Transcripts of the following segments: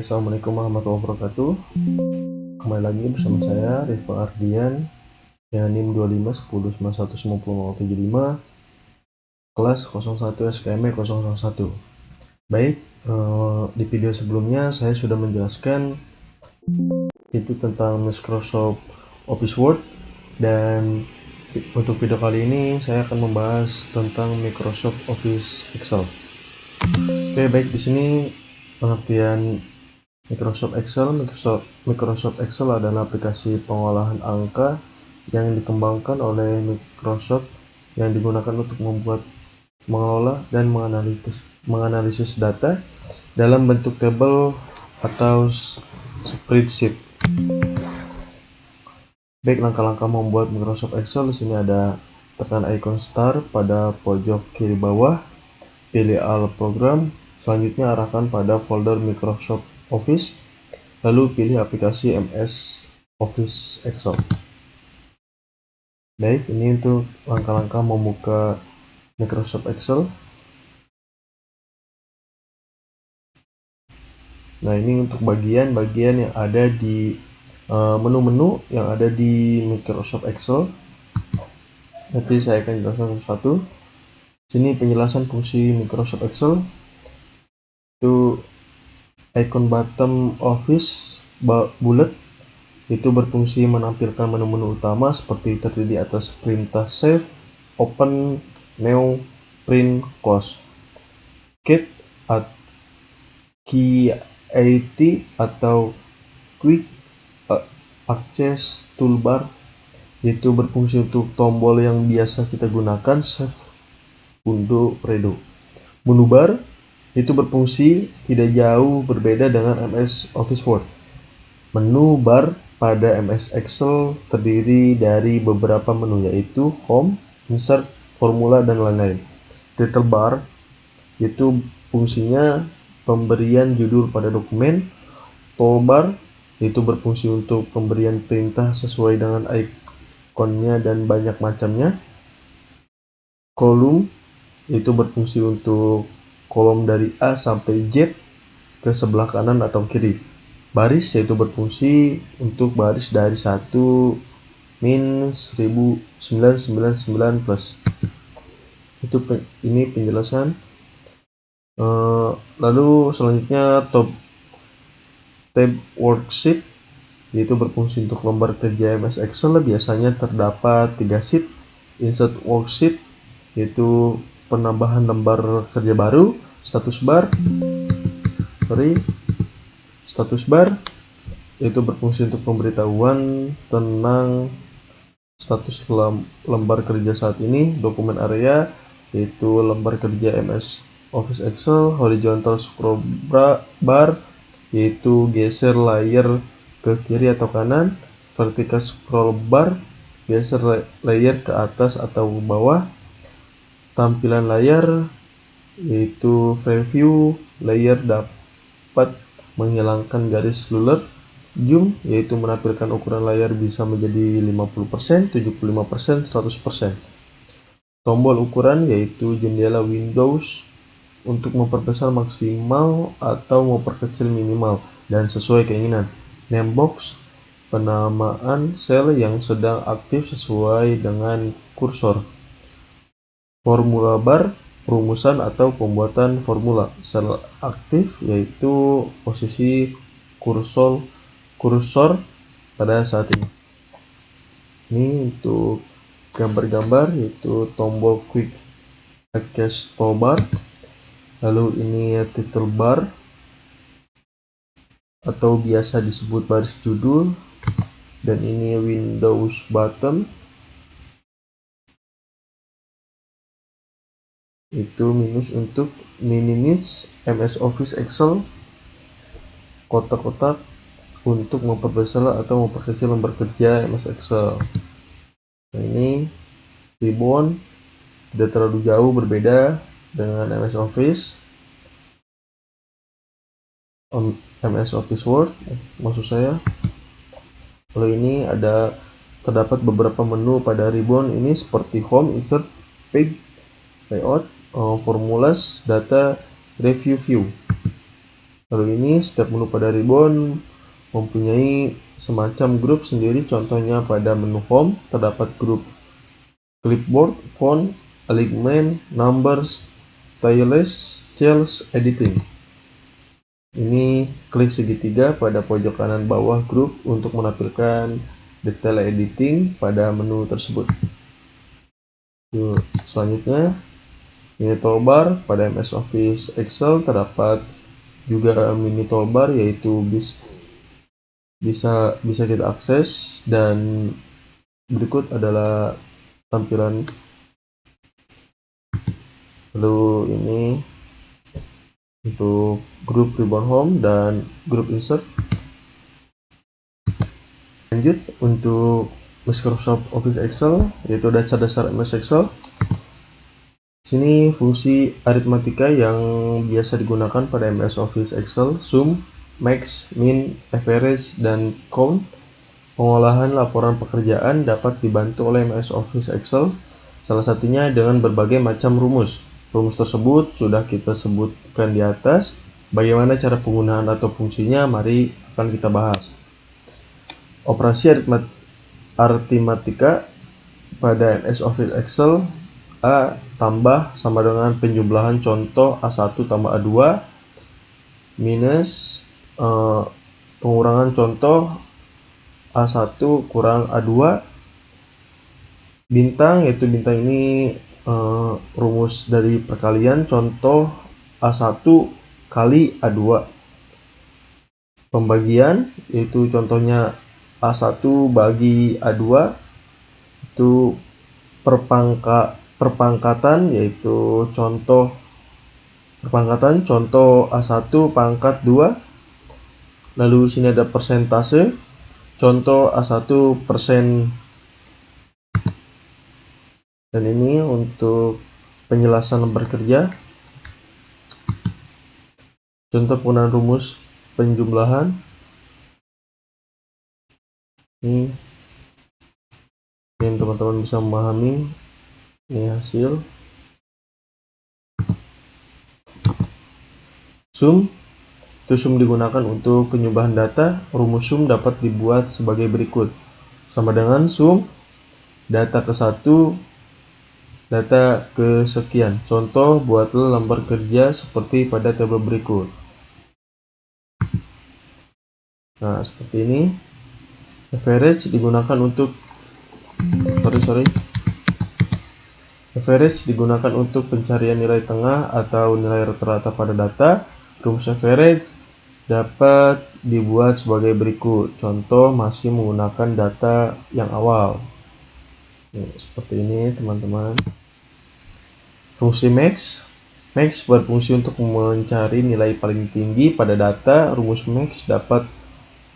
Assalamualaikum warahmatullahi wabarakatuh. Kembali lagi bersama saya Rifa Ardian yang NIM 2510919075 kelas 01 SKM 001. Baik, di video sebelumnya saya sudah menjelaskan itu tentang Microsoft Office Word, dan untuk video kali ini saya akan membahas tentang Microsoft Office Excel. Oke, baik, di sini pengertian Microsoft Excel adalah aplikasi pengolahan angka yang dikembangkan oleh Microsoft yang digunakan untuk mengelola dan menganalisis data dalam bentuk tabel atau spreadsheet. Baik, langkah-langkah membuat Microsoft Excel. Di sini ada tekan icon start pada pojok kiri bawah, pilih all program, selanjutnya arahkan pada folder Microsoft Office, lalu pilih aplikasi MS Office Excel. Baik, ini untuk langkah-langkah membuka Microsoft Excel. Nah, ini untuk bagian-bagian yang ada di menu-menu yang ada di Microsoft Excel. Nanti saya akan jelaskan satu-satu. Sini penjelasan fungsi Microsoft Excel. Itu icon bottom office bullet itu berfungsi menampilkan menu-menu utama seperti terdiri atas perintah save, open, new, print, close. Key atau quick access toolbar itu berfungsi untuk tombol yang biasa kita gunakan, save, undo, redo. Menu bar itu berfungsi tidak jauh berbeda dengan MS Office Word. Menu bar pada MS Excel terdiri dari beberapa menu, yaitu Home, Insert, Formula, dan lain-lain. Title bar itu fungsinya pemberian judul pada dokumen. Toolbar itu berfungsi untuk pemberian perintah sesuai dengan ikonnya dan banyak macamnya. Kolom itu berfungsi untuk kolom dari A sampai Z ke sebelah kanan atau kiri. Baris yaitu berfungsi untuk baris dari 1 min 1999 plus. Ini penjelasan. Lalu selanjutnya tab worksheet yaitu berfungsi untuk lembar kerja MS Excel. Biasanya terdapat 3 sheet. Insert worksheet yaitu penambahan lembar kerja baru. Status bar itu berfungsi untuk pemberitahuan tentang status lembar kerja saat ini. Dokumen area yaitu lembar kerja MS Office Excel. Horizontal scroll bar yaitu geser layer ke kiri atau kanan. Vertical scroll bar geser layer ke atas atau ke bawah. Tampilan layar yaitu preview layer dapat menghilangkan garis ruler. Zoom yaitu menampilkan ukuran layar bisa menjadi 50%, 75%, 100%. Tombol ukuran yaitu jendela Windows untuk memperbesar maksimal atau memperkecil minimal dan sesuai keinginan. Name box penamaan sel yang sedang aktif sesuai dengan kursor. Formula bar perumusan atau pembuatan formula. Sel aktif yaitu posisi kursor pada saat ini. Ini untuk gambar-gambar yaitu tombol quick access toolbar. Lalu ini title bar atau biasa disebut baris judul, dan ini Windows button itu minus untuk minimize MS Office Excel. Kotak-kotak untuk memperbesar atau memperkecil lembar kerja MS Excel. Nah, ini ribbon tidak terlalu jauh berbeda dengan MS Office Word maksud saya. Lalu ini terdapat beberapa menu pada ribbon ini seperti Home, Insert, Page, Layout, Formulas, Data, Review View. Lalu ini setiap menu pada ribbon mempunyai semacam grup sendiri. Contohnya pada menu home terdapat grup clipboard, font, alignment, numbers, stylus, cells, editing. Ini klik segitiga pada pojok kanan bawah grup untuk menampilkan detail editing pada menu tersebut. Selanjutnya, mini toolbar. Pada MS Office Excel terdapat juga mini toolbar, yaitu bisa kita akses, dan berikut adalah tampilan. Lalu ini untuk grup ribbon home dan grup insert. Lanjut untuk Microsoft Office Excel, yaitu dasar MS Excel. Sini fungsi aritmatika yang biasa digunakan pada MS Office Excel: sum, max, min, average, dan count. Pengolahan laporan pekerjaan dapat dibantu oleh MS Office Excel, salah satunya dengan berbagai macam rumus. Rumus tersebut sudah kita sebutkan di atas. Bagaimana cara penggunaan atau fungsinya, mari akan kita bahas. Operasi aritmatika pada MS Office Excel. A tambah sama dengan penjumlahan contoh A1 tambah A2 minus pengurangan contoh A1 kurang A2. Bintang, yaitu bintang ini rumus dari perkalian contoh A1 kali A2. Pembagian, yaitu contohnya A1 bagi A2. Itu perpangkatan, yaitu contoh perpangkatan contoh A1 pangkat 2. Lalu sini ada persentase, contoh A1 persen. Dan ini untuk penjelasan lembar kerja, contoh penggunaan rumus penjumlahan. Ini yang teman-teman bisa memahami. Ini hasil. Sum, itu sum digunakan untuk penyumbang data. Rumus sum dapat dibuat sebagai berikut. Sama dengan sum data ke 1, data ke sekian. Contoh, buatlah lembar kerja seperti pada tabel berikut. Nah, seperti ini. Average digunakan untuk Average digunakan untuk pencarian nilai tengah atau nilai rata-rata pada data. Rumus average dapat dibuat sebagai berikut. Contoh, masih menggunakan data yang awal. Seperti ini, teman-teman. Fungsi max. Max berfungsi untuk mencari nilai paling tinggi pada data. Rumus max dapat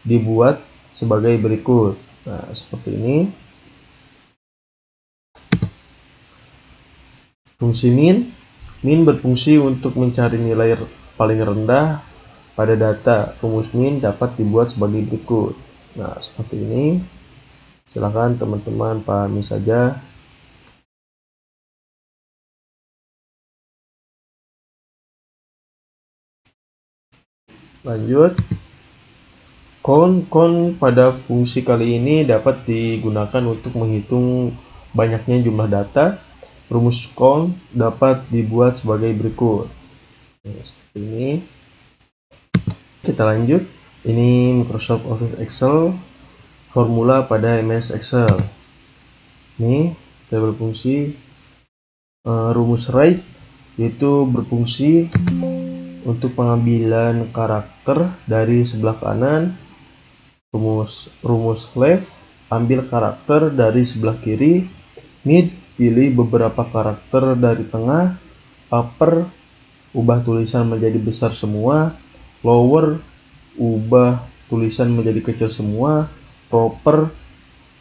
dibuat sebagai berikut. Nah, seperti ini. Fungsi min. Min berfungsi untuk mencari nilai paling rendah pada data. Rumus min dapat dibuat sebagai berikut. Nah, seperti ini. Silakan teman-teman pahami saja. Lanjut. Count pada fungsi kali ini dapat digunakan untuk menghitung banyaknya jumlah data. Rumus count dapat dibuat sebagai berikut. Seperti ini. Kita lanjut. Ini Microsoft Office Excel, formula pada MS Excel. Ini tabel fungsi. Rumus write, yaitu berfungsi untuk pengambilan karakter dari sebelah kanan. Rumus left, ambil karakter dari sebelah kiri. Mid, pilih beberapa karakter dari tengah. Upper, ubah tulisan menjadi besar semua. Lower, ubah tulisan menjadi kecil semua. Proper,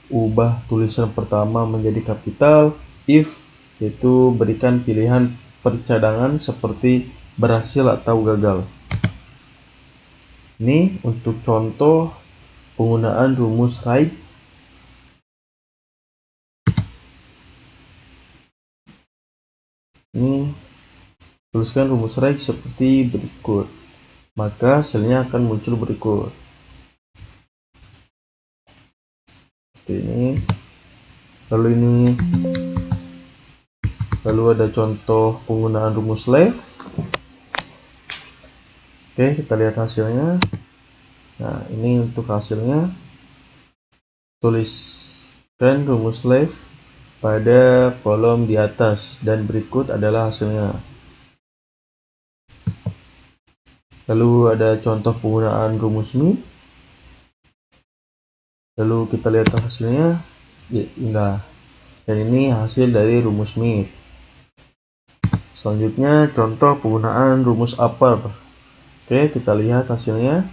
ubah tulisan pertama menjadi kapital. If, yaitu berikan pilihan percadangan seperti berhasil atau gagal. Ini untuk contoh penggunaan rumus write. Ini tuliskan rumus write seperti berikut. maka hasilnya akan muncul berikut. Seperti ini. Lalu ada contoh penggunaan rumus left. Oke, kita lihat hasilnya. Nah, ini untuk hasilnya. Tuliskan rumus left pada kolom di atas dan berikut adalah hasilnya. Lalu ada contoh penggunaan rumus min. Lalu kita lihat hasilnya. Ya, enggak. Dan ini hasil dari rumus min. Selanjutnya contoh penggunaan rumus upper. Oke, kita lihat hasilnya.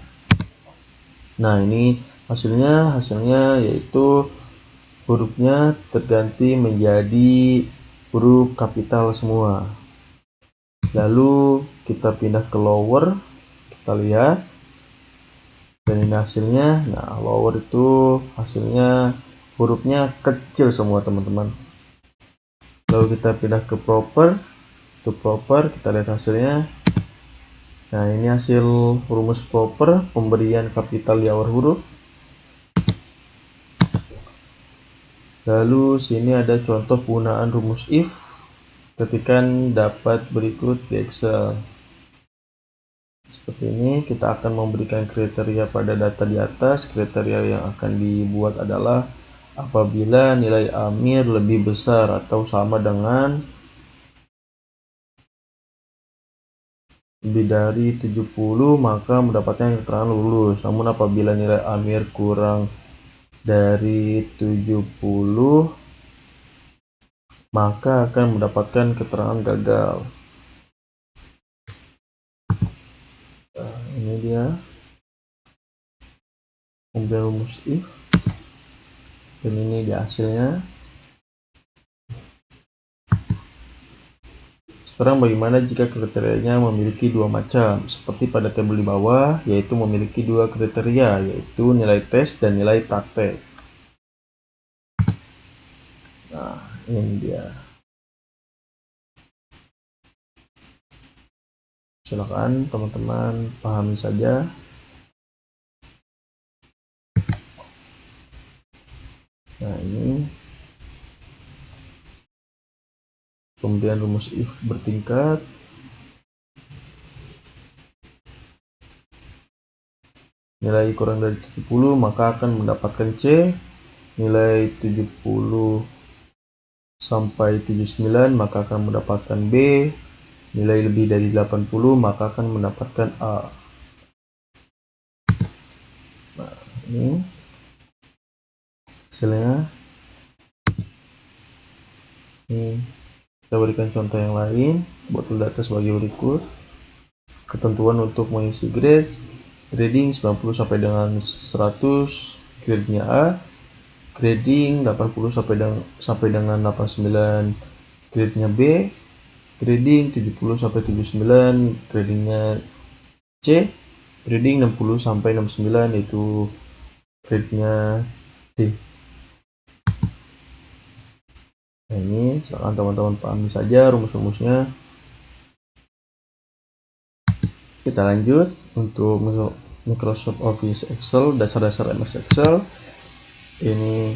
Nah, ini hasilnya yaitu hurufnya terganti menjadi huruf kapital semua. Lalu kita pindah ke lower, kita lihat. Dan ini hasilnya. Nah, lower itu hasilnya hurufnya kecil semua, teman-teman. Lalu kita pindah ke proper. Untuk proper kita lihat hasilnya. Nah, ini hasil rumus proper pemberian kapital di awal huruf. Lalu sini ada contoh penggunaan rumus if. Ketikkan dapat berikut di Excel. Seperti ini, kita akan memberikan kriteria pada data di atas. Kriteria yang akan dibuat adalah apabila nilai Amir lebih besar atau sama dengan lebih dari 70, maka mendapatkan keterangan lulus. Namun apabila nilai Amir kurang dari 70, maka akan mendapatkan keterangan gagal. Nah, ini dia pemberian rumus if. Dan ini dia hasilnya. Sekarang bagaimana jika kriterianya memiliki dua macam, seperti pada tabel di bawah, yaitu memiliki dua kriteria, yaitu nilai tes dan nilai praktek. Nah, ini dia. Silakan teman-teman pahami saja. Nah, ini pemberian rumus if bertingkat. Nilai kurang dari 70 maka akan mendapatkan C. Nilai 70 sampai 79 maka akan mendapatkan B. Nilai lebih dari 80 maka akan mendapatkan A. Nah, ini hasilnya. Ini kita berikan contoh yang lain. Buat data sebagai berikut. Ketentuan untuk mengisi grade. Grading 90 sampai dengan 100, grade-nya A. Grading 80 sampai dengan 89, grade-nya B. Grading 70 sampai 79, gradingnya C. Grading 60 sampai 69 itu grade-nya D. Nah, ini silakan teman-teman pahami saja rumus-rumusnya. Kita lanjut untuk Microsoft Office Excel, dasar-dasar MS Excel. Ini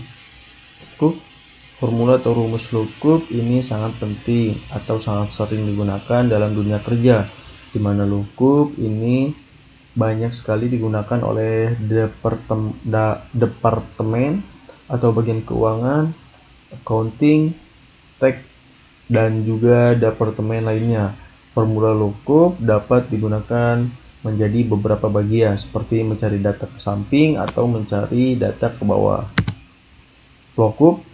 formula atau rumus lookup ini sangat penting atau sangat sering digunakan dalam dunia kerja, di mana lookup ini banyak sekali digunakan oleh departemen atau bagian keuangan, accounting, tax, dan juga departemen lainnya. Formula lookup dapat digunakan menjadi beberapa bagian seperti mencari data ke samping atau mencari data ke bawah. Lookup,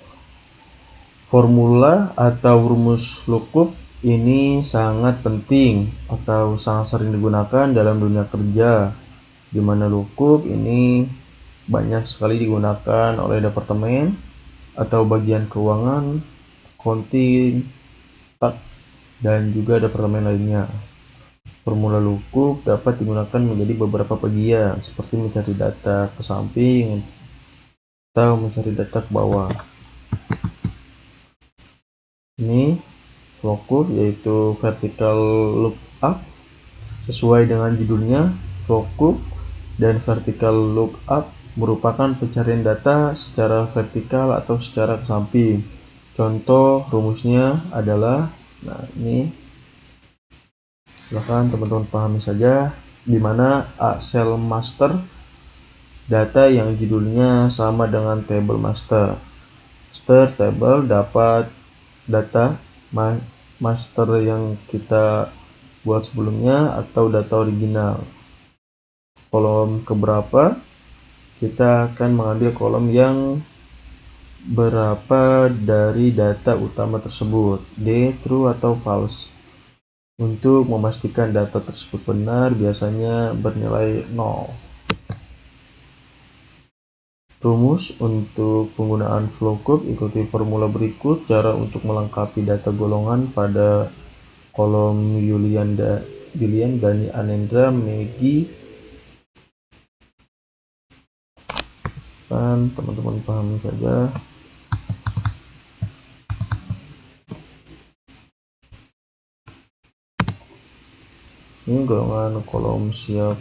formula atau rumus lookup ini sangat penting atau sangat sering digunakan dalam dunia kerja, di mana lookup ini banyak sekali digunakan oleh departemen atau bagian keuangan, accounting, tax, dan juga departemen lainnya. Formula lookup dapat digunakan menjadi beberapa bagian seperti mencari data ke samping atau mencari data ke bawah. Ini lookup yaitu vertical lookup, Sesuai dengan judulnya, lookup dan vertical lookup merupakan pencarian data secara vertikal atau secara ke samping. Contoh rumusnya adalah, nah ini silahkan teman-teman pahami saja, di mana cell master data yang judulnya sama dengan table master. Master table dapat data master yang kita buat sebelumnya atau data original. Kolom keberapa, kita akan mengambil kolom yang berapa dari data utama tersebut, D, true atau false. Untuk memastikan data tersebut benar, biasanya bernilai 0. Rumus untuk penggunaan lookup, ikuti formula berikut. Cara untuk melengkapi data golongan pada kolom Yulian, Gani, Anendra, Megi. Dan teman-teman pahami saja. Ini golongan kolom siap.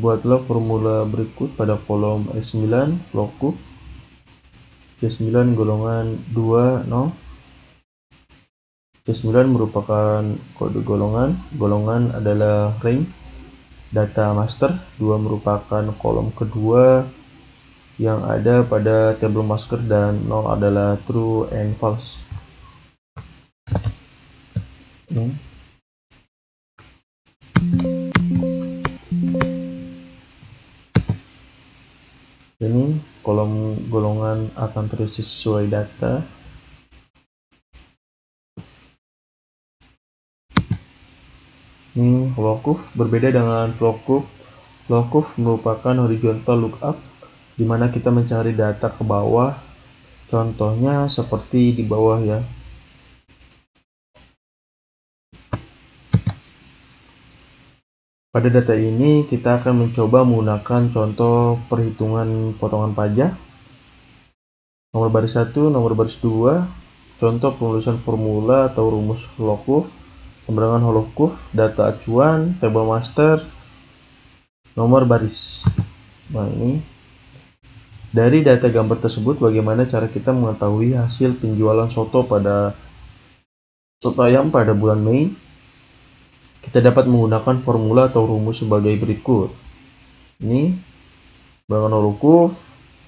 Buatlah formula berikut pada kolom E9 lookup C9 golongan 2 0. C9 merupakan kode golongan. Golongan adalah range data master. 2 merupakan kolom kedua yang ada pada table master, dan 0 adalah true and false. Ini kolom golongan akan terisi sesuai data. Ini lookup berbeda dengan lookup. Lookup merupakan horizontal lookup, di mana kita mencari data ke bawah. Contohnya seperti di bawah ya. Pada data ini kita akan mencoba menggunakan contoh perhitungan potongan pajak. Nomor baris 1, nomor baris 2, contoh penulisan formula atau rumus lookup, pembarangan lookup, data acuan, table master, nomor baris. Nah ini, dari data gambar tersebut bagaimana cara kita mengetahui hasil penjualan soto ayam pada bulan Mei? Kita dapat menggunakan formula atau rumus sebagai berikut. Ini pembarangan lookup,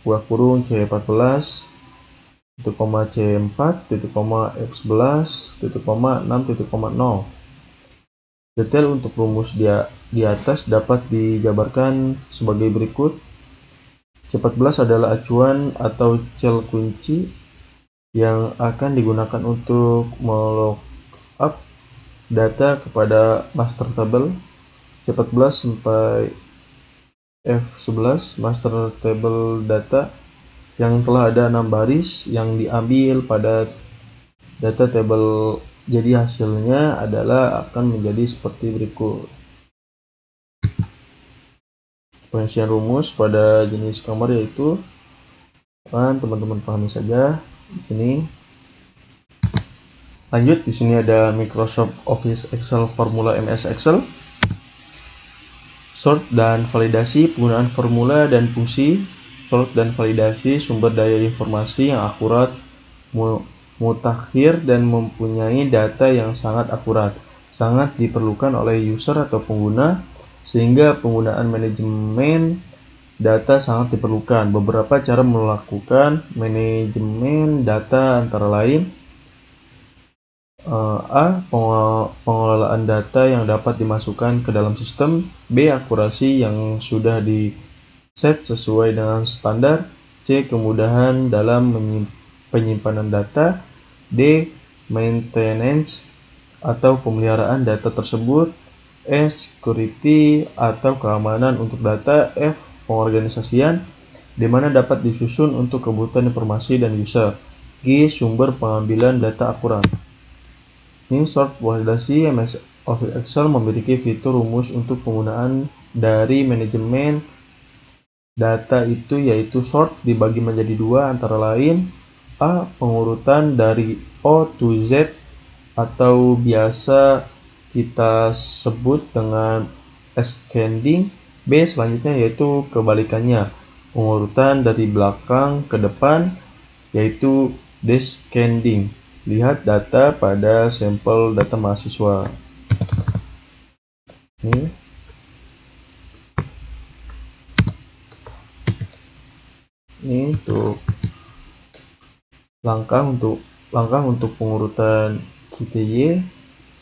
buah kurung C14, titik koma C4, titik koma F11, titik koma 6, titik koma 0. Detail untuk rumus di atas dapat dijabarkan sebagai berikut. C14 adalah acuan atau cell kunci yang akan digunakan untuk melookup data kepada master table. C14 sampai F11 master table data yang telah ada 6 baris yang diambil pada data table. Jadi hasilnya adalah akan menjadi seperti berikut. Pengujian rumus pada jenis kamar yaitu, teman-teman pahami saja di sini. Lanjut, di sini ada Microsoft Office Excel, formula MS Excel, sort dan validasi, penggunaan formula dan fungsi. Sort dan validasi sumber daya informasi yang akurat, mutakhir, dan mempunyai data yang sangat akurat, sangat diperlukan oleh user atau pengguna, sehingga penggunaan manajemen data sangat diperlukan. Beberapa cara melakukan manajemen data antara lain: A. Pengelolaan data yang dapat dimasukkan ke dalam sistem. B. Akurasi yang sudah di set sesuai dengan standar. C. Kemudahan dalam penyimpanan data. D. Maintenance atau pemeliharaan data tersebut. E. Security atau keamanan untuk data. F. Pengorganisasian, di mana dapat disusun untuk kebutuhan informasi dan user. G. Sumber pengambilan data akurat. Ini sort validasi MS Office Excel memiliki fitur rumus untuk penggunaan dari manajemen data itu, yaitu sort dibagi menjadi dua, antara lain A. Pengurutan dari O to Z atau biasa kita sebut dengan ascending. B. Selanjutnya yaitu kebalikannya, pengurutan dari belakang ke depan, yaitu descending. Lihat data pada sampel data mahasiswa. Ini untuk langkah untuk pengurutan KTY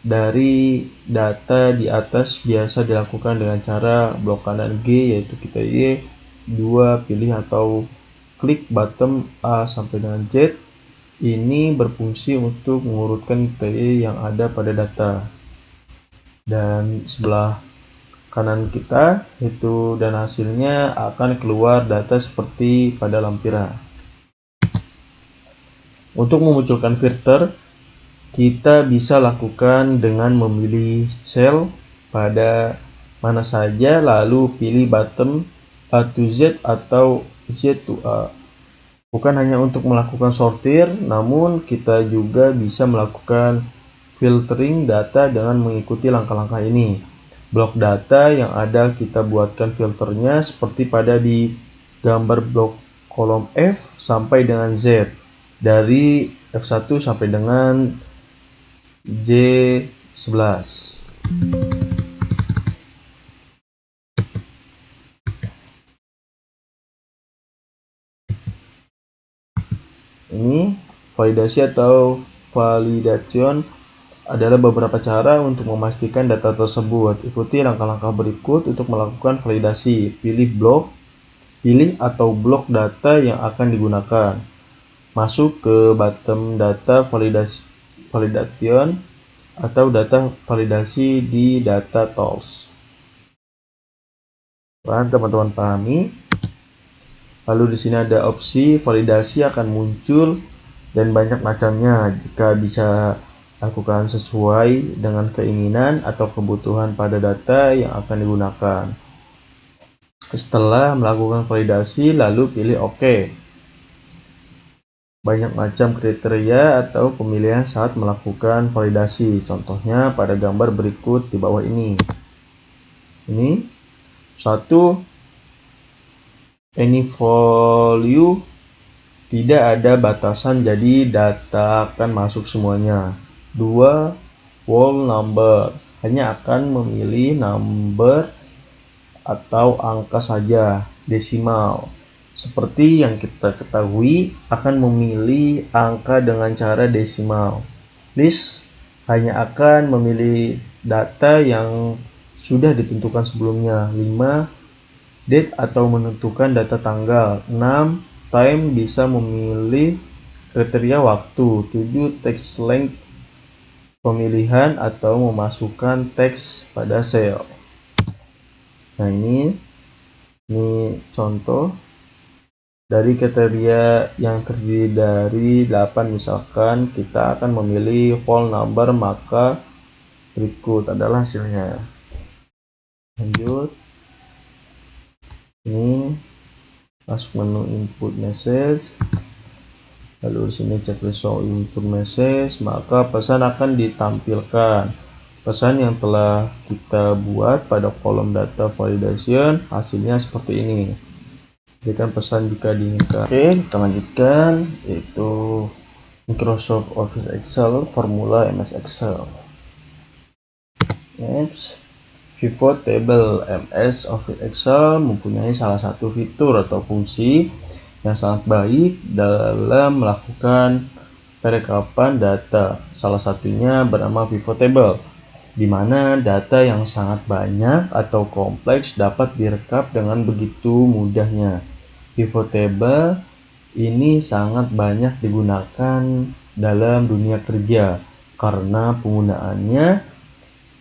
dari data di atas biasa dilakukan dengan cara blok kanan G, yaitu KTY 2, pilih atau klik button A sampai dengan Z. Ini berfungsi untuk mengurutkan KTY yang ada pada data. Dan sebelah kanan kita itu, dan hasilnya akan keluar data seperti pada lampiran. Untuk memunculkan filter, kita bisa lakukan dengan memilih sel pada mana saja, lalu pilih button A to Z atau Z to A. Bukan hanya untuk melakukan sortir, namun kita juga bisa melakukan filtering data dengan mengikuti langkah-langkah ini. Blok data yang ada kita buatkan filternya seperti pada di gambar blok kolom F sampai dengan Z, dari F1 sampai dengan J11. Ini validasi atau validation adalah beberapa cara untuk memastikan data tersebut. Ikuti langkah-langkah berikut untuk melakukan validasi. Pilih atau blok data yang akan digunakan. Masuk ke button data validation atau data validasi di data tools. Teman-teman pahami? Lalu di sini ada opsi validasi akan muncul dan banyak macamnya. Jika bisa lakukan sesuai dengan keinginan atau kebutuhan pada data yang akan digunakan. Setelah melakukan validasi, lalu pilih OK. Banyak macam kriteria atau pemilihan saat melakukan validasi. Contohnya pada gambar berikut di bawah ini. Ini 1. Any value, tidak ada batasan, jadi data akan masuk semuanya. 2. Whole number, hanya akan memilih number atau angka saja. Desimal, seperti yang kita ketahui, akan memilih angka dengan cara desimal. List, hanya akan memilih data yang sudah ditentukan sebelumnya. 5. Date, atau menentukan data tanggal. 6. Time, bisa memilih kriteria waktu. 7. Text length, pemilihan atau memasukkan teks pada sel. Nah, ini contoh dari kriteria yang terdiri dari 8. Misalkan kita akan memilih whole number, maka berikut adalah hasilnya. Lanjut. Ini masuk menu input message, lalu di sini checklist show input message, maka pesan akan ditampilkan. Pesan yang telah kita buat pada kolom data validation, hasilnya seperti ini. Berikan pesan jika diinginkan. Oke, kita lanjutkan, yaitu Microsoft Office Excel, formula MS Excel. Next. Pivot Table. MS Office Excel mempunyai salah satu fitur atau fungsi yang sangat baik dalam melakukan perekapan data. Salah satunya bernama Pivot Table, di mana data yang sangat banyak atau kompleks dapat direkap dengan begitu mudahnya. Pivot Table ini sangat banyak digunakan dalam dunia kerja karena penggunaannya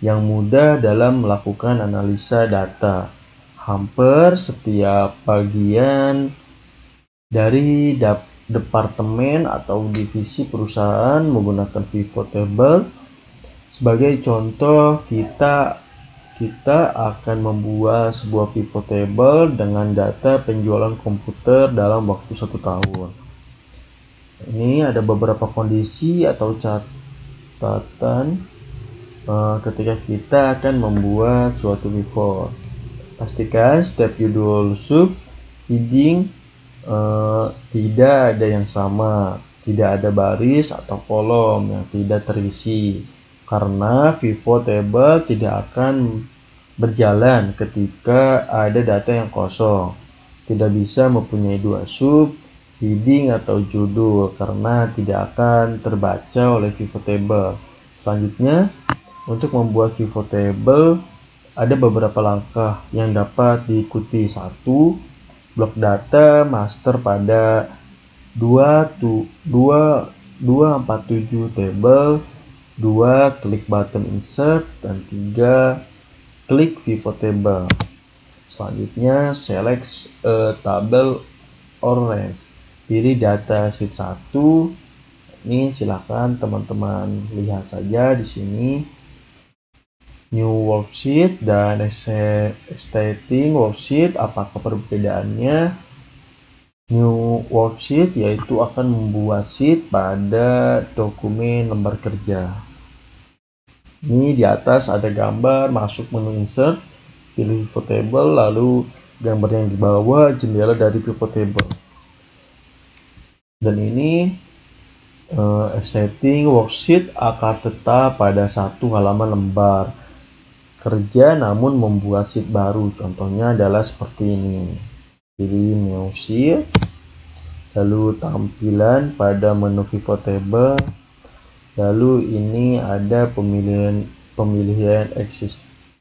yang mudah dalam melakukan analisa data. Hampir setiap bagian dari departemen atau divisi perusahaan menggunakan pivot table Sebagai contoh, kita akan membuat sebuah pivot table dengan data penjualan komputer dalam waktu 1 tahun. Ini ada beberapa kondisi atau catatan ketika kita akan membuat suatu pivot. Pastikan setiap judul sub heading tidak ada yang sama, tidak ada baris atau kolom yang tidak terisi, karena pivot table tidak akan berjalan ketika ada data yang kosong. Tidak bisa mempunyai dua sub, heading atau judul karena tidak akan terbaca oleh pivot table. Selanjutnya, untuk membuat pivot table ada beberapa langkah yang dapat diikuti. 1. Blok data master pada 247 table. 2. Klik button insert. Dan 3. Klik pivot table. Selanjutnya, select a table or range. Pilih data sheet 1. Ini silahkan teman-teman lihat saja di sini. New worksheet dan existing worksheet, apakah perbedaannya? New worksheet yaitu akan membuat sheet pada dokumen lembar kerja. Ini di atas ada gambar, masuk menu insert, pilih pivot table, lalu gambar yang di bawah jendela dari pivot table. Dan ini setting worksheet akan tetap pada satu halaman lembar kerja namun membuat sheet baru. Contohnya adalah seperti ini. Pilih new sheet, lalu tampilan pada menu pivot table, lalu ini ada pemilihan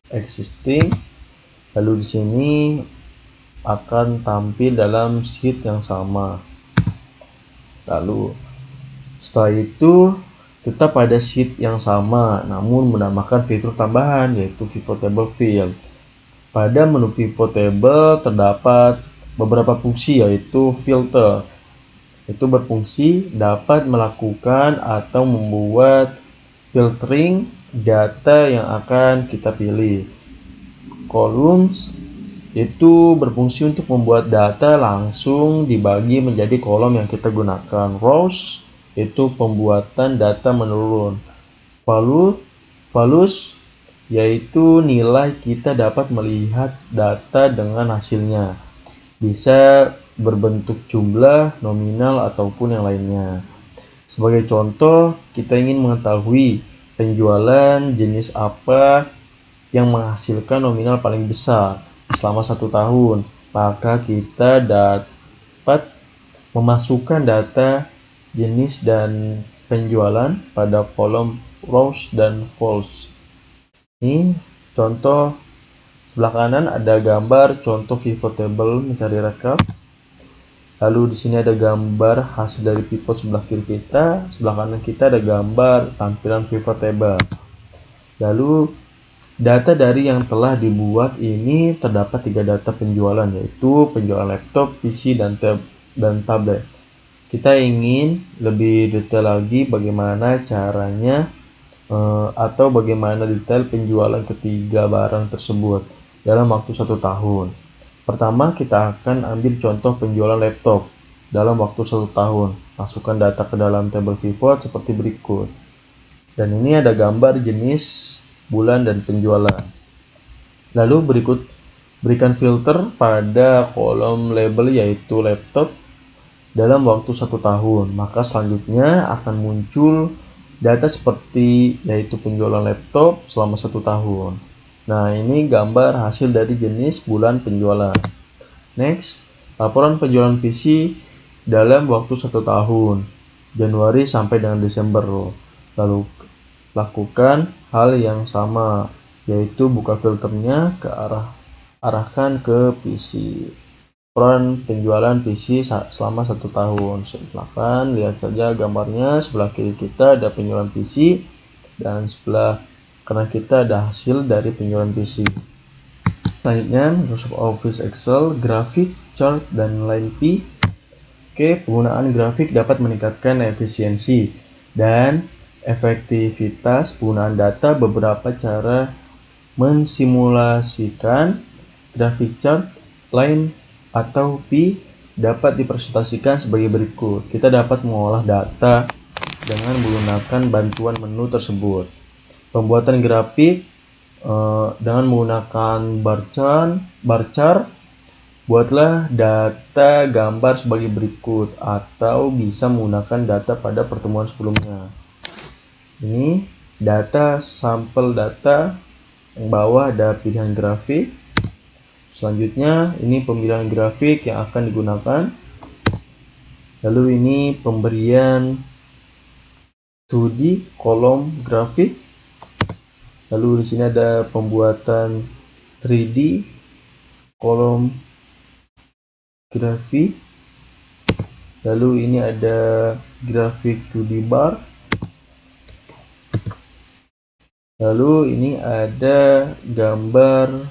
existing, lalu di sini akan tampil dalam sheet yang sama. Lalu setelah itu tetap pada sheet yang sama namun menambahkan fitur tambahan yaitu pivot table field. Pada menu pivot table terdapat beberapa fungsi yaitu filter. Itu berfungsi dapat melakukan atau membuat filtering data yang akan kita pilih. Columns itu berfungsi untuk membuat data langsung dibagi menjadi kolom yang kita gunakan. Rows itu pembuatan data menurun. Values yaitu nilai kita dapat melihat data dengan hasilnya. Bisa berbentuk jumlah, nominal, ataupun yang lainnya. Sebagai contoh, kita ingin mengetahui penjualan jenis apa yang menghasilkan nominal paling besar selama 1 tahun. Maka kita dapat memasukkan data jenis dan penjualan pada kolom rows dan false. Ini contoh. Sebelah kanan ada gambar contoh pivot table mencari rekap. Lalu di sini ada gambar hasil dari pivot sebelah kiri kita. Sebelah kanan kita ada gambar tampilan pivot table. Lalu data dari yang telah dibuat ini terdapat 3 data penjualan, yaitu penjualan laptop, PC, dan tablet. Kita ingin lebih detail lagi bagaimana caranya atau bagaimana detail penjualan ketiga barang tersebut dalam waktu 1 tahun. Pertama, kita akan ambil contoh penjualan laptop dalam waktu 1 tahun. Masukkan data ke dalam tabel pivot seperti berikut. Dan ini ada gambar jenis, bulan, dan penjualan. Lalu berikan filter pada kolom label yaitu laptop dalam waktu 1 tahun. Maka selanjutnya akan muncul data seperti yaitu penjualan laptop selama 1 tahun. Nah, ini gambar hasil dari jenis, bulan, penjualan. Next, laporan penjualan PC dalam waktu 1 tahun, Januari sampai dengan Desember. Lalu lakukan hal yang sama, yaitu buka filternya arahkan ke PC. Laporan penjualan PC selama 1 tahun. Silahkan lihat saja gambarnya. Sebelah kiri kita ada penjualan PC dan sebelah karena kita ada hasil dari penjualan PC. Selanjutnya, Microsoft Office Excel, grafik, chart, dan line P. Oke, penggunaan grafik dapat meningkatkan efisiensi dan efektivitas penggunaan data, beberapa cara mensimulasikan grafik chart, line, atau pi dapat dipresentasikan sebagai berikut. Kita dapat mengolah data dengan menggunakan bantuan menu tersebut. Pembuatan grafik dengan menggunakan bar chart, buatlah data gambar sebagai berikut, atau bisa menggunakan data pada pertemuan sebelumnya. Ini data sampel data, yang bawah ada pilihan grafik. Selanjutnya ini pemilihan grafik yang akan digunakan. Lalu ini pemberian 2D kolom grafik. Lalu di sini ada pembuatan 3D kolom grafik. Lalu ini ada grafik 2D bar. Lalu ini ada gambar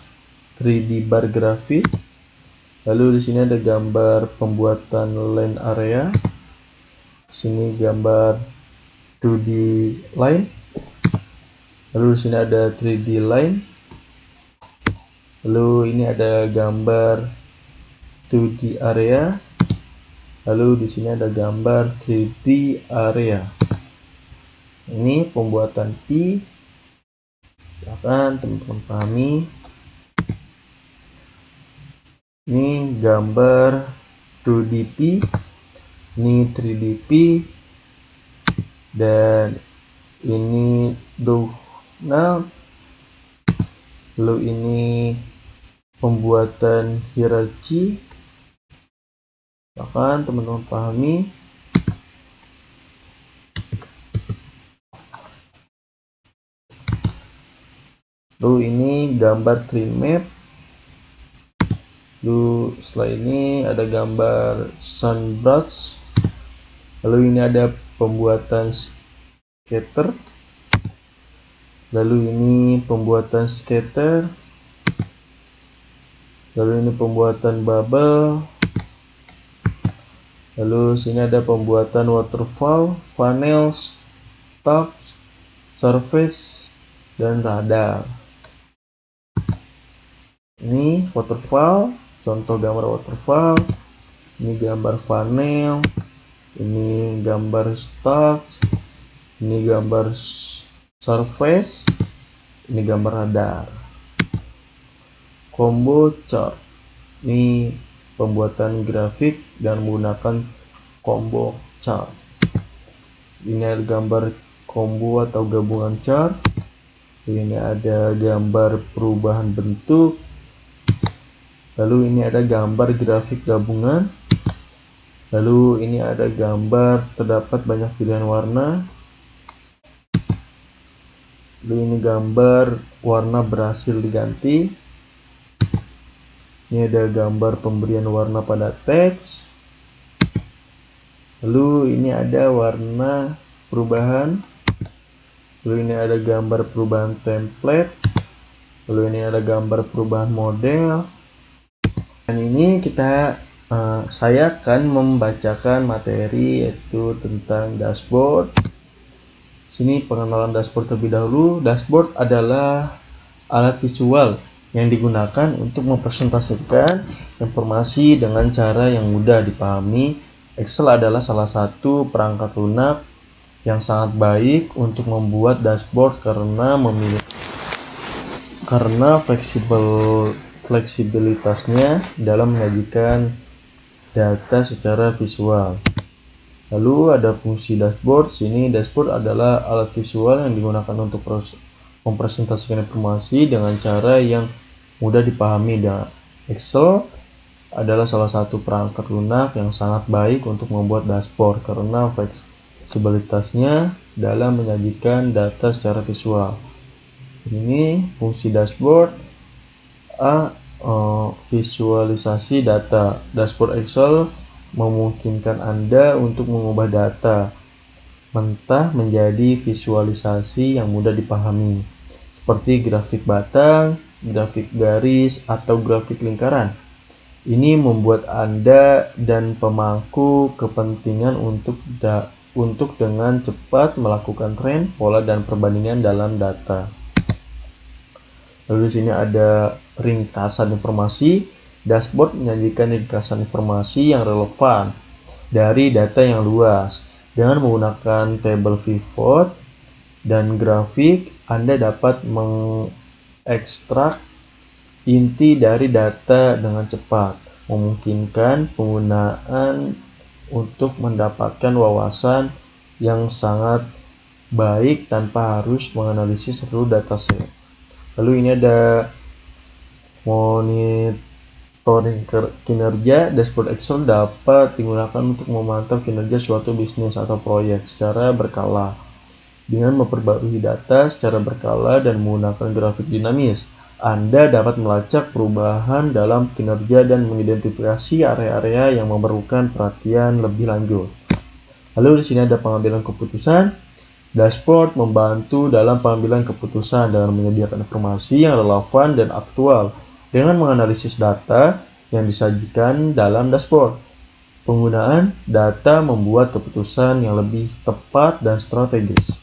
3D bar grafik. Lalu di sini ada gambar pembuatan line area. Sini gambar 2D line. Lalu di sini ada 3D line. Lalu ini ada gambar 2D area. Lalu di sini ada gambar 3D area. Ini pembuatan pi. Silakan teman-teman pahami. Ini gambar 2DP, ini 3DP, dan ini Donald. Lalu ini pembuatan hierarki. Silakan teman-teman pahami. Lalu ini gambar tree map. Lalu setelah ini ada gambar sunbrush. Lalu ini ada pembuatan scatter. Lalu ini pembuatan scatter. Lalu ini pembuatan bubble. Lalu sini ada pembuatan waterfall, funnels, tops, surface, dan radar. Ini waterfall, contoh gambar waterfall. Ini gambar funnel. Ini gambar stocks. Ini gambar surface. Ini gambar radar. Combo chart. Ini pembuatan grafik dan menggunakan combo chart. Ini ada gambar combo atau gabungan chart. Ini ada gambar perubahan bentuk. Lalu ini ada gambar grafik gabungan. Lalu ini ada gambar terdapat banyak pilihan warna. Lalu ini gambar warna berhasil diganti. Ini ada gambar pemberian warna pada teks. Lalu ini ada warna perubahan. Lalu ini ada gambar perubahan template. Lalu ini ada gambar perubahan model. Dan ini saya akan membacakan materi yaitu tentang dashboard. Sini pengenalan dashboard terlebih dahulu. Dashboard adalah alat visual yang digunakan untuk mempresentasikan informasi dengan cara yang mudah dipahami. Excel adalah salah satu perangkat lunak yang sangat baik untuk membuat dashboard karena fleksibilitasnya dalam menyajikan data secara visual. Lalu ada fungsi dashboard. Sini dashboard adalah alat visual yang digunakan untuk mempresentasikan informasi dengan cara yang mudah dipahami. Dan Excel adalah salah satu perangkat lunak yang sangat baik untuk membuat dashboard karena fleksibilitasnya dalam menyajikan data secara visual. Ini fungsi dashboard. Visualisasi data. Dashboard Excel memungkinkan Anda untuk mengubah data mentah menjadi visualisasi yang mudah dipahami, seperti grafik batang, grafik garis, atau grafik lingkaran. Ini membuat Anda dan pemangku kepentingan untuk untuk dengan cepat melakukan tren, pola, dan perbandingan dalam data. Lalu di sini ada ringkasan informasi. Dashboard menyajikan ringkasan informasi yang relevan dari data yang luas. Dengan menggunakan tabel pivot dan grafik, Anda dapat mengekstrak inti dari data dengan cepat, memungkinkan penggunaan untuk mendapatkan wawasan yang sangat baik tanpa harus menganalisis seluruh dataset. Lalu ini ada monitoring kinerja. Dashboard Excel dapat digunakan untuk memantau kinerja suatu bisnis atau proyek secara berkala. Dengan memperbarui data secara berkala dan menggunakan grafik dinamis, Anda dapat melacak perubahan dalam kinerja dan mengidentifikasi area-area yang memerlukan perhatian lebih lanjut. Lalu di sini ada pengambilan keputusan. Dashboard membantu dalam pengambilan keputusan dengan menyediakan informasi yang relevan dan aktual dengan menganalisis data yang disajikan dalam dashboard. Penggunaan data membuat keputusan yang lebih tepat dan strategis.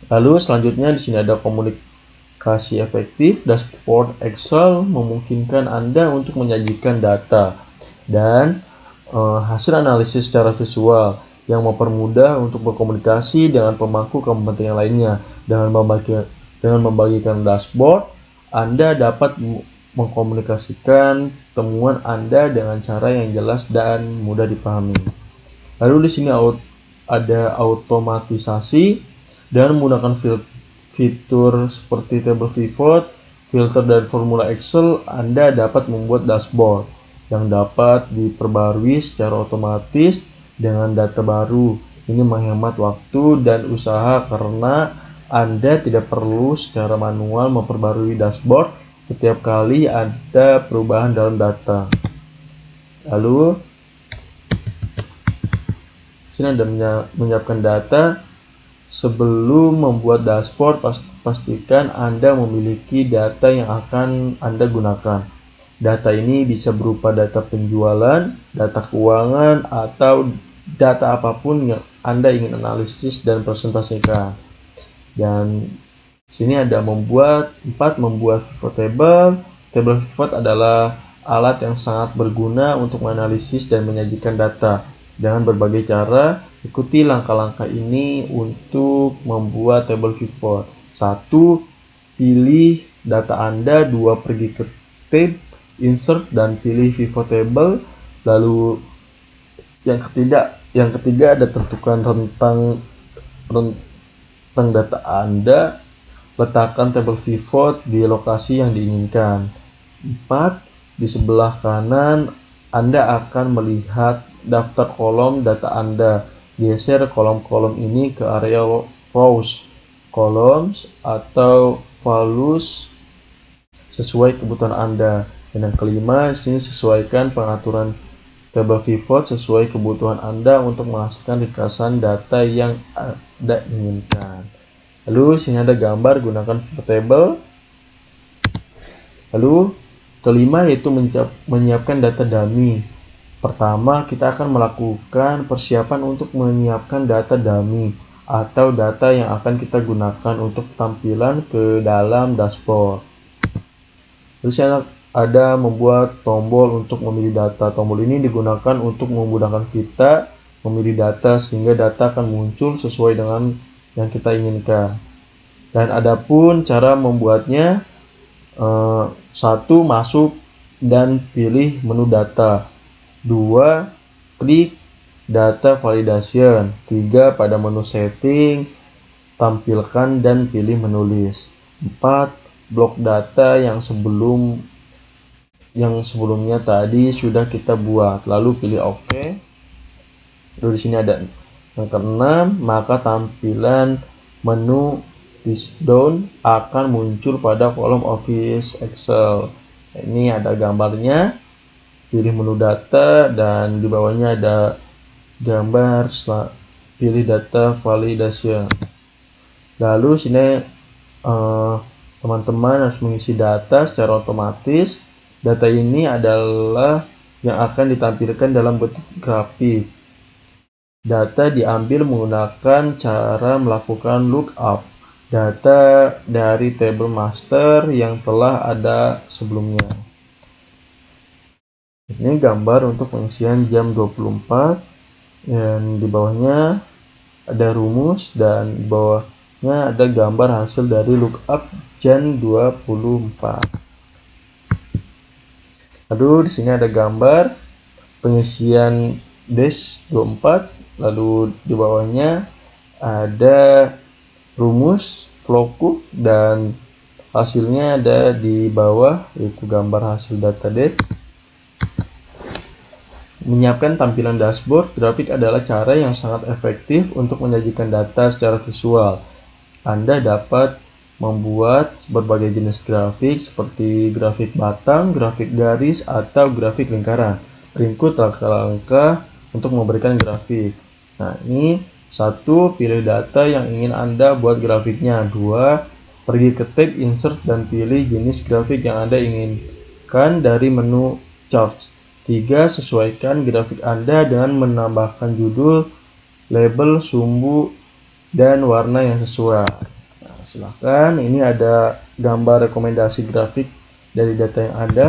Lalu selanjutnya di sini ada komunikasi efektif. Dashboard Excel memungkinkan Anda untuk menyajikan data dan hasil analisis secara visual yang mempermudah untuk berkomunikasi dengan pemangku kepentingan lainnya. Dengan membagikan dashboard, Anda dapat mengkomunikasikan temuan Anda dengan cara yang jelas dan mudah dipahami. Lalu di sini ada automatisasi. Dan menggunakan fitur seperti table pivot, filter, dan formula Excel, Anda dapat membuat dashboard yang dapat diperbarui secara otomatis dengan data baru. Ini menghemat waktu dan usaha karena Anda tidak perlu secara manual memperbarui dashboard setiap kali ada perubahan dalam data. Lalu sini ada menyiapkan data. Sebelum membuat dashboard, pastikan Anda memiliki data yang akan Anda gunakan. Data ini bisa berupa data penjualan, data keuangan, atau data apapun yang Anda ingin analisis dan presentasikan. Dan sini ada membuat pivot table. Table pivot adalah alat yang sangat berguna untuk menganalisis dan menyajikan data dengan berbagai cara. Ikuti langkah-langkah ini untuk membuat table pivot. 1. Pilih data Anda. 2. Pergi ke tab, insert, dan pilih pivot table. Lalu yang ketiga ada tentukan rentang data Anda. Letakkan table pivot di lokasi yang diinginkan. 4. Di sebelah kanan Anda akan melihat daftar kolom data Anda. Geser kolom-kolom ini ke area rows, columns, atau values sesuai kebutuhan Anda. Dan yang kelima, di sini sesuaikan pengaturan table pivot sesuai kebutuhan Anda untuk menghasilkan ringkasan data yang Anda inginkan. Lalu sini ada gambar, gunakan pivot table. Lalu kelima yaitu menyiapkan data dummy. Pertama, kita akan melakukan persiapan untuk menyiapkan data dummy atau data yang akan kita gunakan untuk tampilan ke dalam dashboard. Lalu ada membuat tombol untuk memilih data. Tombol ini digunakan untuk memudahkan kita memilih data sehingga data akan muncul sesuai dengan yang kita inginkan. Dan adapun cara membuatnya, 1. Masuk dan pilih menu data. 2. Klik data validation. 3. Pada menu setting, tampilkan dan pilih menulis. 4. Blok data yang sebelumnya tadi sudah kita buat. Lalu pilih OK. Lalu di sini ada yang keenam, maka tampilan menu list down akan muncul pada kolom Office Excel. Ini ada gambarnya. Pilih menu data dan di bawahnya ada gambar pilih data validation. Lalu sini teman-teman harus mengisi data secara otomatis. Data ini adalah yang akan ditampilkan dalam bentuk grafik. Data diambil menggunakan cara melakukan lookup data dari tabel master yang telah ada sebelumnya. Ini gambar untuk pengisian jam 24 dan di bawahnya ada rumus dan di bawahnya ada gambar hasil dari lookup Jan 24. Lalu di sini ada gambar pengisian dash 24, lalu di bawahnya ada rumus flowcurve dan hasilnya ada di bawah, yaitu gambar hasil data dash. Menyiapkan tampilan dashboard grafik adalah cara yang sangat efektif untuk menyajikan data secara visual. Anda dapat membuat berbagai jenis grafik seperti grafik batang, grafik garis, atau grafik lingkaran. Berikut langkah-langkah untuk memberikan grafik. Nah, ini 1. Pilih data yang ingin Anda buat grafiknya. 2. Pergi ke tab Insert dan pilih jenis grafik yang Anda inginkan dari menu Charts. 3. Sesuaikan grafik Anda dengan menambahkan judul, label, sumbu, dan warna yang sesuai. Nah, silahkan, ini ada gambar rekomendasi grafik dari data yang ada.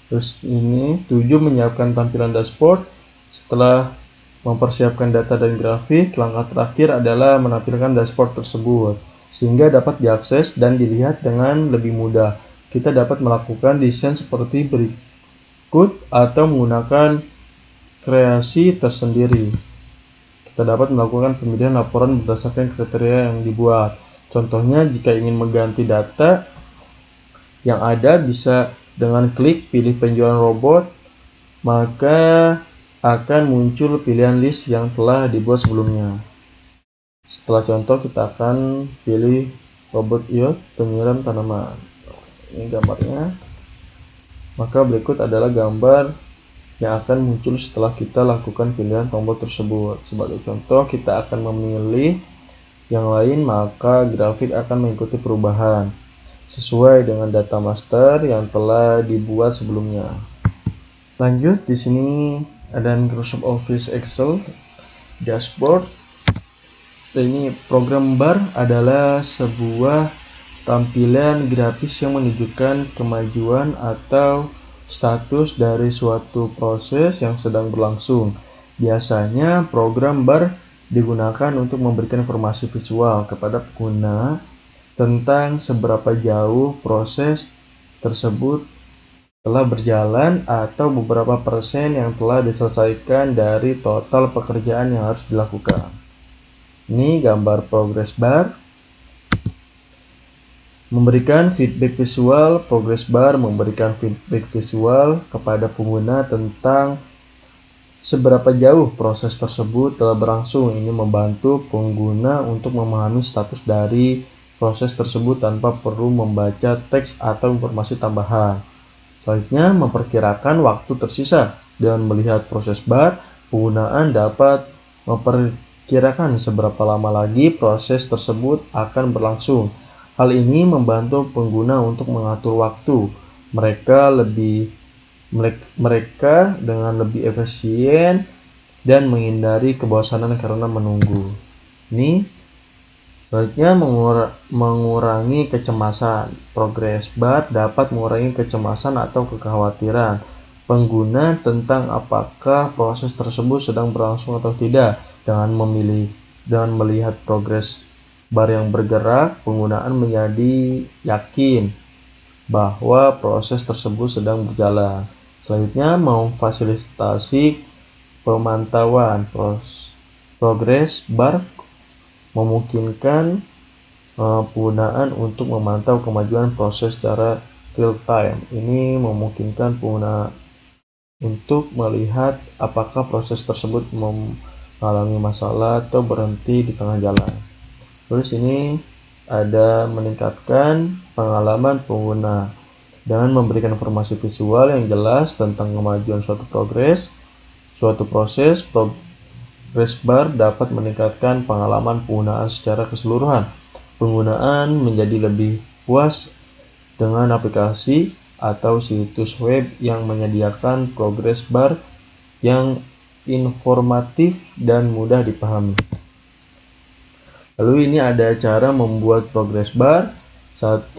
Terus ini 7. Menyiapkan tampilan dashboard. Setelah mempersiapkan data dan grafik, langkah terakhir adalah menampilkan dashboard tersebut sehingga dapat diakses dan dilihat dengan lebih mudah. Kita dapat melakukan desain seperti berikut atau menggunakan kreasi tersendiri. Kita dapat melakukan pemilihan laporan berdasarkan kriteria yang dibuat. Contohnya, jika ingin mengganti data yang ada, bisa dengan klik pilih penjualan robot, maka akan muncul pilihan list yang telah dibuat sebelumnya. Setelah contoh, kita akan pilih robot iot penyiram tanaman. Ini gambarnya. Maka berikut adalah gambar yang akan muncul setelah kita lakukan pilihan tombol tersebut. Sebagai contoh, kita akan memilih yang lain, maka grafik akan mengikuti perubahan sesuai dengan data master yang telah dibuat sebelumnya. Lanjut, di sini ada Microsoft Office Excel dashboard. Ini program bar adalah sebuah tampilan grafis yang menunjukkan kemajuan atau status dari suatu proses yang sedang berlangsung. Biasanya program bar digunakan untuk memberikan informasi visual kepada pengguna tentang seberapa jauh proses tersebut telah berjalan atau beberapa persen yang telah diselesaikan dari total pekerjaan yang harus dilakukan. Ini gambar progress bar. Memberikan feedback visual. Progress bar memberikan feedback visual kepada pengguna tentang seberapa jauh proses tersebut telah berlangsung. Ini membantu pengguna untuk memahami status dari proses tersebut tanpa perlu membaca teks atau informasi tambahan. Selanjutnya, memperkirakan waktu tersisa. Dengan melihat proses bar, penggunaan dapat memperkirakan seberapa lama lagi proses tersebut akan berlangsung. Hal ini membantu pengguna untuk mengatur waktu mereka dengan lebih efisien dan menghindari kebosanan karena menunggu. Ini selanjutnya mengurangi kecemasan. Progress bar dapat mengurangi kecemasan atau kekhawatiran pengguna tentang apakah proses tersebut sedang berlangsung atau tidak. Dengan melihat progress bar yang bergerak, penggunaan menjadi yakin bahwa proses tersebut sedang berjalan. Selanjutnya, memfasilitasi pemantauan. Progress bar memungkinkan penggunaan untuk memantau kemajuan proses secara real time. Ini memungkinkan pengguna untuk melihat apakah proses tersebut mengalami masalah atau berhenti di tengah jalan. Terus ini ada meningkatkan pengalaman pengguna dengan memberikan informasi visual yang jelas tentang kemajuan suatu proses. Progress bar dapat meningkatkan pengalaman penggunaan secara keseluruhan. Penggunaan menjadi lebih puas dengan aplikasi atau situs web yang menyediakan progress bar yang informatif dan mudah dipahami. Lalu ini ada cara membuat progress bar. 1.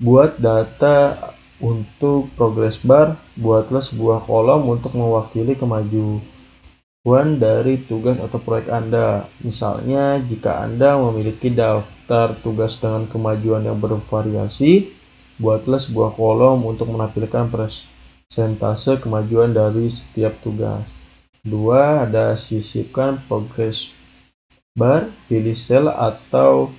Buat data untuk progress bar. Buatlah sebuah kolom untuk mewakili kemajuan dari tugas atau proyek Anda. Misalnya, jika Anda memiliki daftar tugas dengan kemajuan yang bervariasi, buatlah sebuah kolom untuk menampilkan persentase kemajuan dari setiap tugas. 2. Ada sisipkan progress bar. Pilih sel atau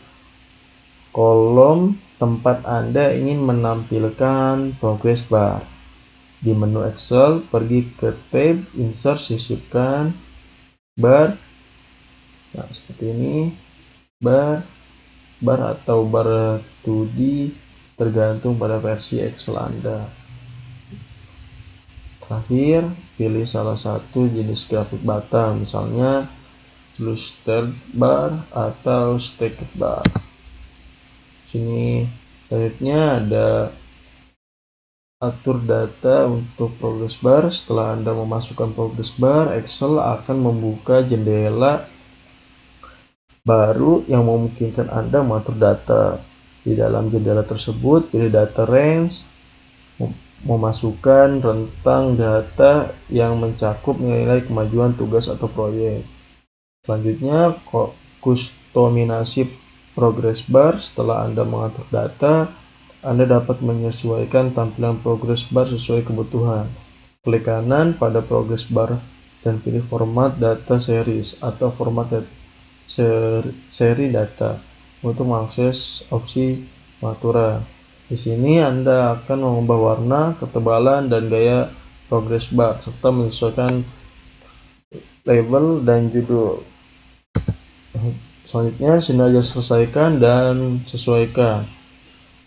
kolom tempat Anda ingin menampilkan progress bar. Di menu Excel, pergi ke tab Insert, sisipkan bar. Nah, seperti ini. Bar atau bar 2D tergantung pada versi Excel Anda. Terakhir, pilih salah satu jenis grafik button, misalnya clustered bar atau stacked bar. Sini selanjutnya ada atur data untuk progress bar. Setelah Anda memasukkan progress bar, Excel akan membuka jendela baru yang memungkinkan Anda mengatur data. Di dalam jendela tersebut, pilih data range, memasukkan rentang data yang mencakup nilai kemajuan tugas atau proyek. Selanjutnya, kustomisasi progress bar. Setelah Anda mengatur data, Anda dapat menyesuaikan tampilan progress bar sesuai kebutuhan. Klik kanan pada progress bar dan pilih format data series atau format seri data untuk mengakses opsi pengaturan. Di sini Anda akan mengubah warna, ketebalan, dan gaya progress bar serta menyesuaikan label dan judul. Selanjutnya, sini aja selesaikan dan sesuaikan.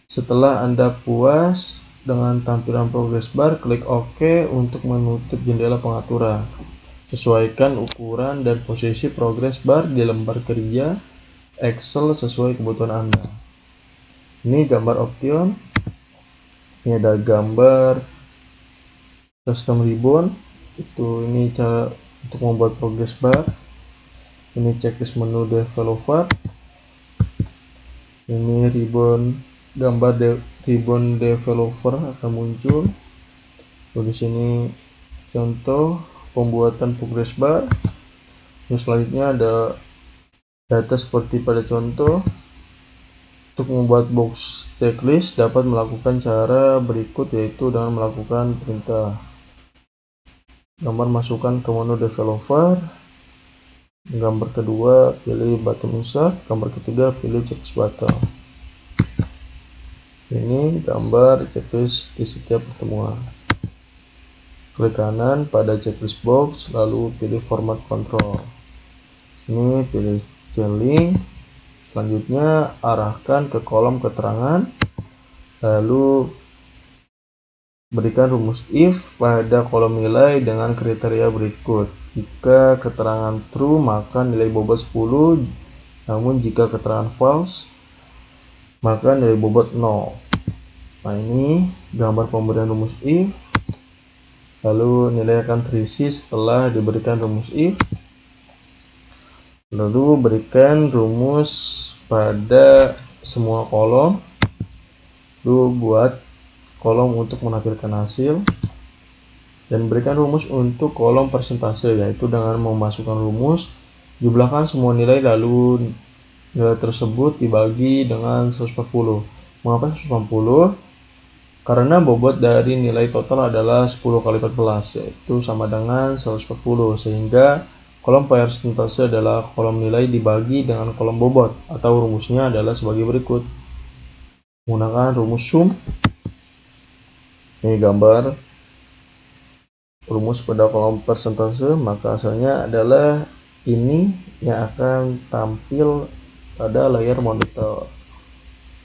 Setelah Anda puas dengan tampilan progress bar, klik OK untuk menutup jendela pengaturan. Sesuaikan ukuran dan posisi progress bar di lembar kerja Excel sesuai kebutuhan Anda. Ini gambar option. Ini ada gambar custom ribbon. Ini cara untuk membuat progress bar. Ini checklist menu developer. Ini gambar ribbon developer akan muncul. Di sini contoh pembuatan progress bar. Yang selanjutnya ada data seperti pada contoh. Untuk membuat box checklist dapat melakukan cara berikut, yaitu dengan melakukan perintah. Gambar masukkan ke menu developer. Gambar kedua pilih button insert. Gambar ketiga pilih checklist button. Ini gambar checklist di setiap pertemuan. Klik kanan pada checklist box, lalu pilih format control. Ini pilih chain link. Selanjutnya arahkan ke kolom keterangan, lalu berikan rumus if pada kolom nilai dengan kriteria berikut. Jika keterangan true maka nilai bobot 10, namun jika keterangan false maka nilai bobot 0. Nah, ini gambar pemberian rumus if. Lalu nilai akan terisi setelah diberikan rumus if. Lalu berikan rumus pada semua kolom. Lalu buat kolom untuk menampilkan hasil. Dan berikan rumus untuk kolom persentase, yaitu dengan memasukkan rumus, jumlahkan semua nilai lalu nilai tersebut dibagi dengan 140. Mengapa 140? Karena bobot dari nilai total adalah 10 kali 14, yaitu sama dengan 140, sehingga kolom persentase adalah kolom nilai dibagi dengan kolom bobot, atau rumusnya adalah sebagai berikut. Menggunakan rumus sum. Ini gambar rumus pada kolom persentase, maka hasilnya adalah ini yang akan tampil pada layar monitor.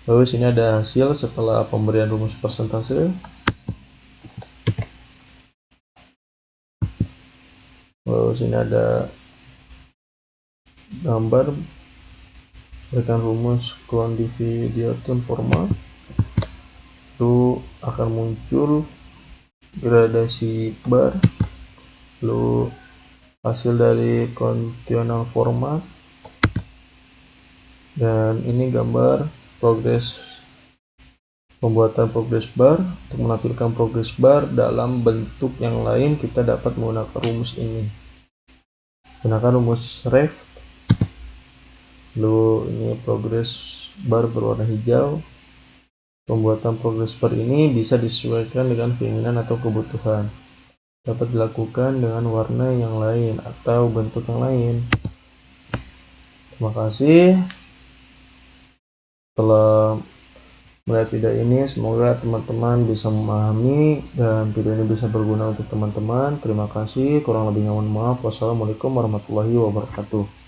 Lalu sini ada hasil setelah pemberian rumus persentase. Lalu sini ada gambar berikan rumus clone division format. Itu akan muncul gradasi bar. lalu hasil dari conditional format, dan ini gambar pembuatan progress bar. Untuk menampilkan progress bar dalam bentuk yang lain, kita dapat menggunakan rumus ini. Gunakan rumus ref. Lalu ini progress bar berwarna hijau. Pembuatan progress bar ini bisa disesuaikan dengan keinginan atau kebutuhan. Dapat dilakukan dengan warna yang lain atau bentuk yang lain. Terima kasih telah melihat video ini. Semoga teman-teman bisa memahami dan video ini bisa berguna untuk teman-teman. Terima kasih. Kurang lebihnya mohon maaf. Wassalamualaikum warahmatullahi wabarakatuh.